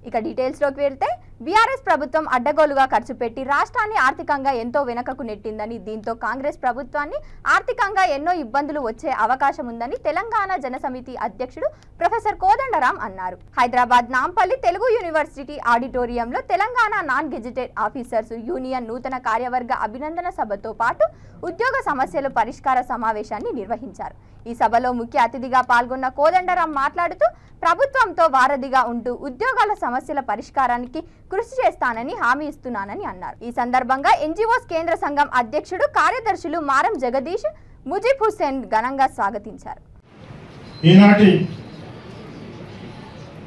ఇక డీటెయిల్స్ లోకి వెళ్తే బీఆర్ఎస్ ప్రభుత్వం అడ్డగోలుగా ఖర్చు పెట్టి రాష్ట్రాన్ని ఆర్థికంగా ఎంతో వెనకకు నెట్టిందని, దీంతో కాంగ్రెస్ ప్రభుత్వాన్ని ఆర్థికంగా ఎన్నో ఇబ్బందులు వచ్చే అవకాశం ఉందని తెలంగాణ జనసమితి అధ్యక్షుడు ప్రొఫెసర్ కోదండరాం అన్నారు. హైదరాబాద్ నాంపల్లి తెలుగు యూనివర్సిటీ ఆడిటోరియంలో Telangana non gazetted officers union నూతన కార్యవర్గ అభినందన సభతో పాటు ఉద్యోగ సమస్యల పరిష్కార సమావేశాన్ని నిర్వహించారు. ఈ సభలో ముఖ్య అతిథిగా పాల్గొన్న కోదండరాం మాట్లాడుతూ ప్రభుత్వంతో వారధిగా ఉంటూ ఉద్యోగాల సమస్యల పరిష్కారానికి కృషి చేస్తానని హామీ ఇస్తున్నానని అన్నారు. ఈ సందర్భంగా ఎన్జీఓస్ కేంద్ర సంఘం అధ్యక్షుడు కార్యదర్శులు మారం జగదీష్, ముజీబ్ హుస్సేన్ ఘనంగా స్వాగతించారు. ఈనాటి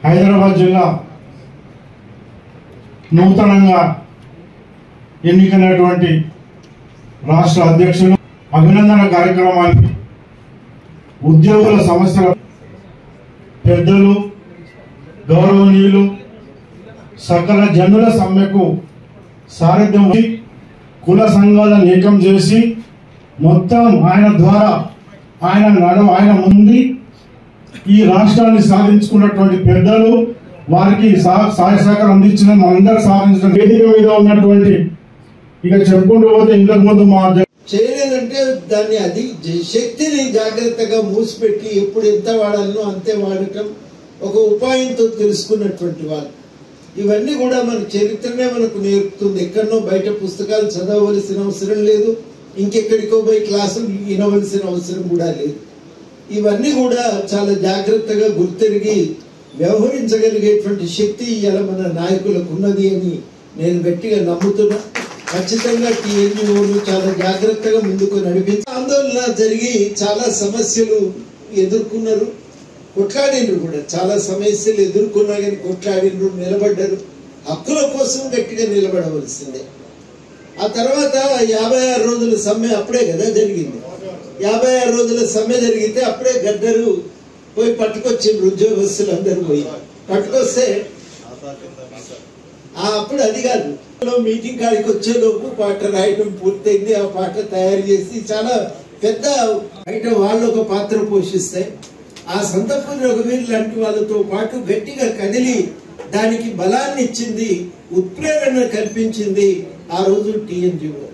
హైదరాబాద్ జిల్లా నూతనంగా ఎన్నికైనటువంటి రాష్ట్ర అధ్యక్షులు అభినందన కార్యక్రమానికి ఉద్యోగుల సమస్యల పెద్దలు, గౌరవనీయులు, సకల జనుల సమ్మెకు సారథ్యం కుల సంఘాలను ఏకం చేసి మొత్తం ఆయన ద్వారా ఆయన ముందు ఈ రాష్ట్రాన్ని సాధించుకున్నటువంటి పెద్దలు, వారికి సహాయ సహకారం అందించిన మనందరూ సాధించిన వేదిక మీద ఉన్నటువంటి ఇక చెప్పుకుంటూ పోతే ఇంతకు ముందు మా చేయలేదంటే దాన్ని అది శక్తిని జాగ్రత్తగా మూసిపెట్టి ఎప్పుడు ఎంత వాడాలనో అంతే వాడటం ఒక ఉపాయంతో తెలుసుకున్నటువంటి వాళ్ళు. ఇవన్నీ కూడా మన చరిత్రనే మనకు నేర్పుతుంది. ఎక్కడనో బయట పుస్తకాలు చదవవలసిన అవసరం లేదు, ఇంకెక్కడికో పోయి క్లాసులు వినవలసిన అవసరం కూడా లేదు. ఇవన్నీ కూడా చాలా జాగ్రత్తగా గుర్తెరిగి వ్యవహరించగలిగేటువంటి శక్తి ఇవాళ మన నాయకులకు ఉన్నది అని నేను గట్టిగా నమ్ముతున్నా. ఖచ్చితంగా టీఎన్యూలు చాలా జాగ్రత్తగా ముందుకు నడిపించి ఆందోళన జరిగి చాలా సమస్యలు ఎదుర్కొన్నారు, కొట్లాడినరు కూడా. చాలా సమస్యలు ఎదుర్కొన్నా కానీ కొట్లాడినరు, నిలబడ్డారు. హక్కుల కోసం గట్టిగా నిలబడవలసిందే. ఆ తర్వాత 56 రోజుల సమ్మె అప్పుడే కదా జరిగింది. 56 రోజుల సమ్మె జరిగితే అప్పుడే గద్దరు పోయి పట్టుకొచ్చిండ్రు, ఉద్యోగస్తులు అందరూ పోయి పట్టుకొస్తే అప్పుడు అది కాదు, మీటింగ్ కాడికి వచ్చేలోపు పాట రాయటం పూర్తయింది. ఆ పాట తయారు చేసి చాలా పెద్ద బయట వాళ్ళు ఒక పాత్ర పోషిస్తాయి. ఆ సంతపూరి రఘువీర్ లాంటి వాళ్ళతో పాటు గట్టిగా కదిలి దానికి బలాన్ని ఇచ్చింది, ఉత్ప్రేరణ కల్పించింది ఆ రోజు టీఎన్జీఓ.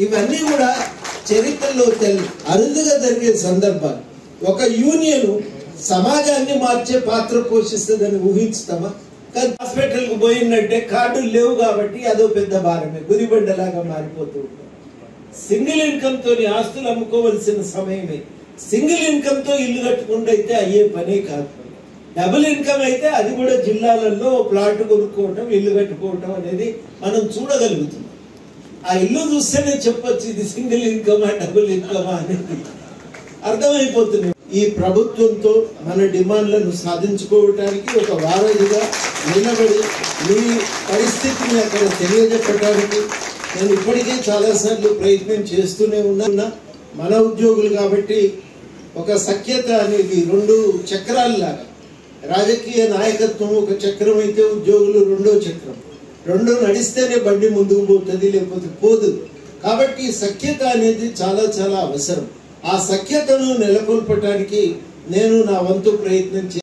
ఇవన్నీ కూడా చరిత్రలో అరుదుగా జరిగే సందర్భాలు. ఒక యూనియన్ సమాజాన్ని మార్చే పాత్ర పోషిస్తుందని ఊహించుతామా? హాస్పిటల్ కు పోయిందంటే కార్డులు లేవు కాబట్టి అదో పెద్ద భారమే, గుదిబండలాగా మారిపోతూ ఉంటాం. సింగిల్ ఇన్కమ్ తోని ఆస్తులు అమ్ముకోవలసిన సమయమే. సింగిల్ ఇన్కమ్ తో ఇల్లు కట్టుకుంటూ అయితే అయ్యే పనే కాదు. డబుల్ ఇన్కమ్ అయితే అది కూడా జిల్లాలలో ప్లాట్ కొనుక్కోవటం, ఇల్లు కట్టుకోవటం అనేది మనం చూడగలుగుతున్నాం. ఆ ఇల్లు చూస్తేనే చెప్పొచ్చు ఇది సింగిల్ ఇన్కమా డబుల్ ఇన్కమా అనేది అర్థమైపోతుంది. ఈ ప్రభుత్వంతో మన డిమాండ్లను సాధించుకోవటానికి ఒక వారధిగా నిలబడి మీ పరిస్థితిని అక్కడ తెలియజెప్పడానికి నేను ఇప్పటికే చాలాసార్లు ప్రయత్నం చేస్తూనే ఉన్నా. మన ఉద్యోగులు కాబట్టి ఒక సఖ్యత అనేది 2 చక్రాల్లాగా, రాజకీయ నాయకత్వం ఒక చక్రం అయితే ఉద్యోగులు 2వ చక్రం. 2 నడిస్తేనే బండి ముందుకు పోతుంది, లేకపోతే పోదు. కాబట్టి సఖ్యత అనేది చాలా చాలా అవసరం. ఆ సఖ్యతను నెలకొల్పటానికి నేను నా వంతు ప్రయత్నం